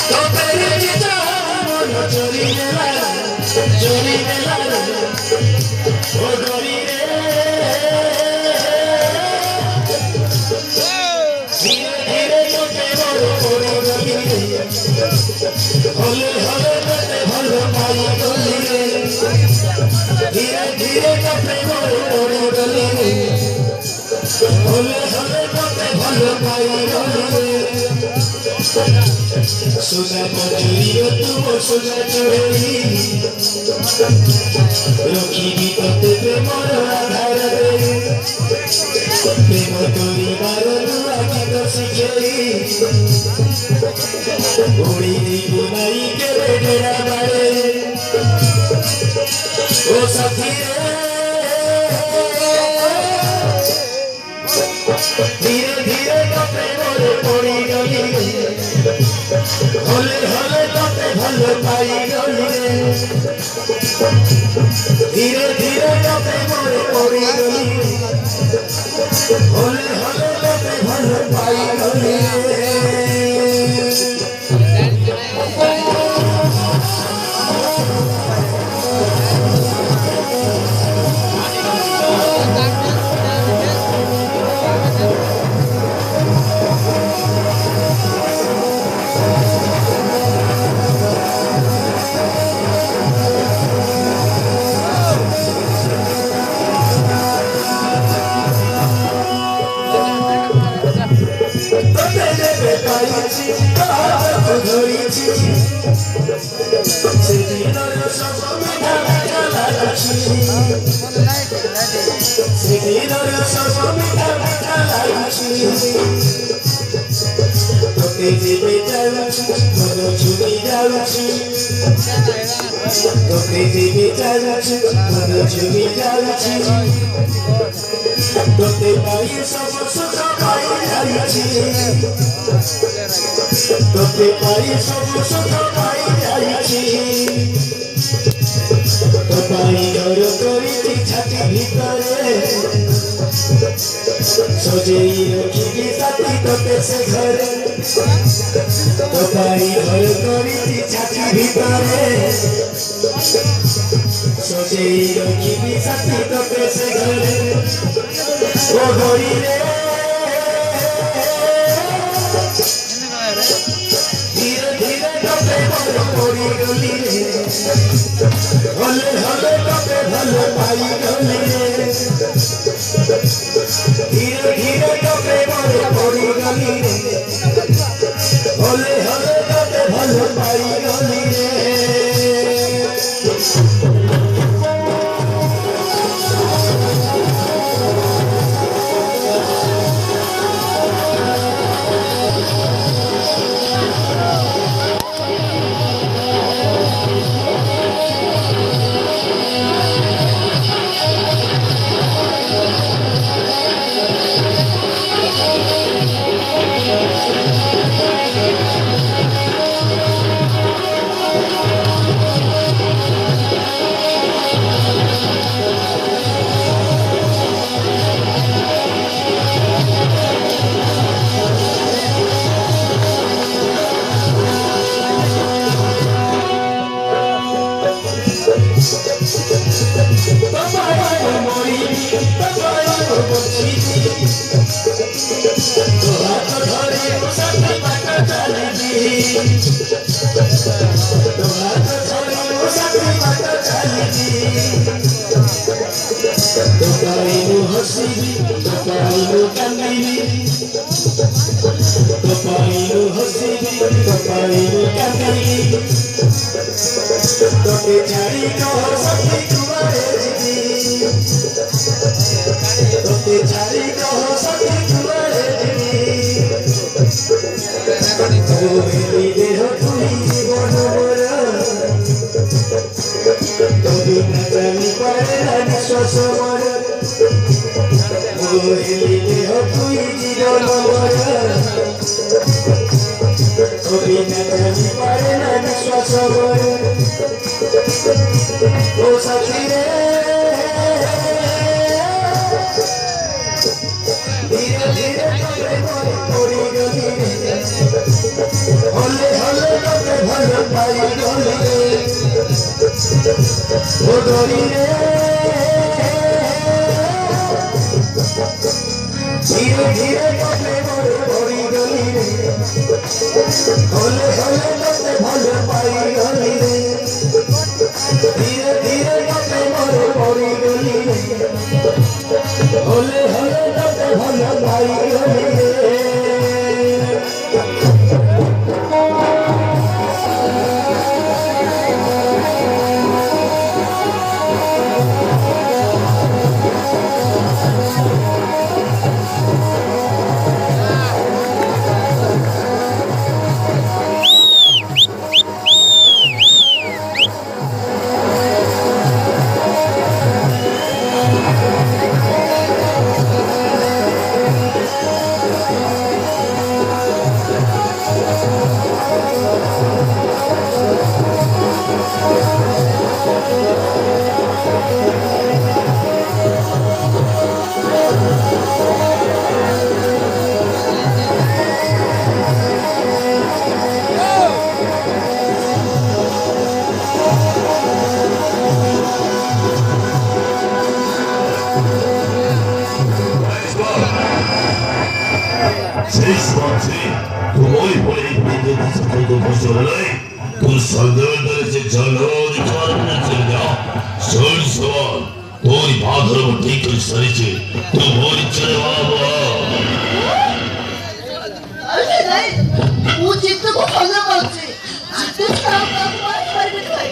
तो तेरे पिता मन चोरी नेला ओ डोरी रे धीरे धीरे टूटे मोर डोरी रे होले होले टूटे भल पाई डोरी रे धीरे धीरे टूटे मोर डोरी रे होले होले टूटे भल पाई डोरी रे सुना मजूरी तुम सुना चोरी रखी तोते प्रेमर आधार प्रेम तोरी बार नुआ गीत शिखई उड़ी बुनाई के डेरा बाड़े ओ सखी धीरे धीरे तो प्रेमर पड़ी गली होले होले तोते भल पाई गली धीरे धीरे तोते मोरे पड़ी गली होले होले तोते भल पाई गली सजई रखी साथी तोते से घरे तो पाई घर करी छाती भीतरे सजई रखी साथी तोते से घरे ओ घड़ी रे धीरे धीरे तोते भल पड़ी गली रे होले होले तोते भल पाई गली रे धीरे धीरे तोते भल पड़ी गली रे होले होले तोते भल पाई गली रे धीरे धीरे হলে হলে তোকে ভালো পাই গলি ও গলি রে ধীরে ধীরে তোকে মরে পড়ি গলি রে হলে হলে তোকে ভালো পাই গলি রে ধীরে ধীরে তোকে মরে পড়ি গলি রে হলে হলে তোকে ভালো পাই গলি রে Tu vuoi poi prendere questo professore lei? Tu salvare se giallo di fare una cena. Sol sol. Tu i padre mo ठीक कर सरिचे. Tu vuoi चले बाबा. अरे नहीं. वो चित्त को फलना मत. चित्त खराब काम कर बैठा है.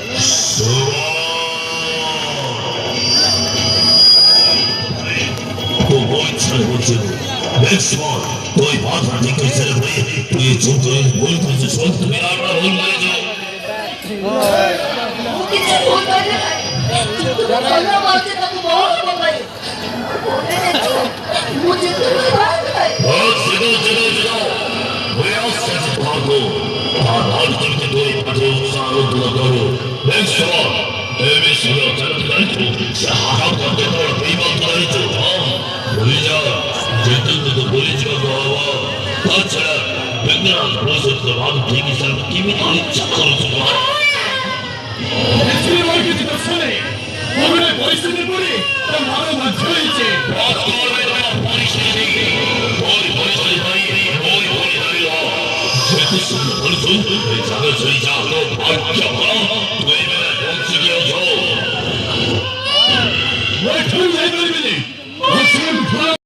Tu vuoi चले हो चले. Next one. तो ये बात हटी कैसे लग रही है? तो ये चुप है, बोल कौन से सोच तो मेरा अपना बोल मारे जो। वो कितने बोल मारे हैं? तो पहला मारते तक बहुत बोला है। मुझे तो नहीं मारता है। चलो। मैं आपसे भागो। भाग करके दो ही पाटे सारों को लगाओ। Next one. मैं सुनो चलते नहीं तो सहारा करते तो बेईमान तो नहीं तो हाँ बोली जा जेतुन तो बोली जा बाबा ताचड़ा बेंगरा रोज़ तो भाग ठीक ही सब कीमी तो चक्कर सुना इसलिए वो किसी को सुने वो मेरे वॉइस में बोले तो हमारा मत जोड़िए बात करो मेरा पुलिस नहीं बोली भाई बोली जेतुन सुन बोली सुन जाने चली जा लो भाग क्या हुआ तुम्हें मेरा कौन सी गया जो वो ठुल नहीं बोली मुझे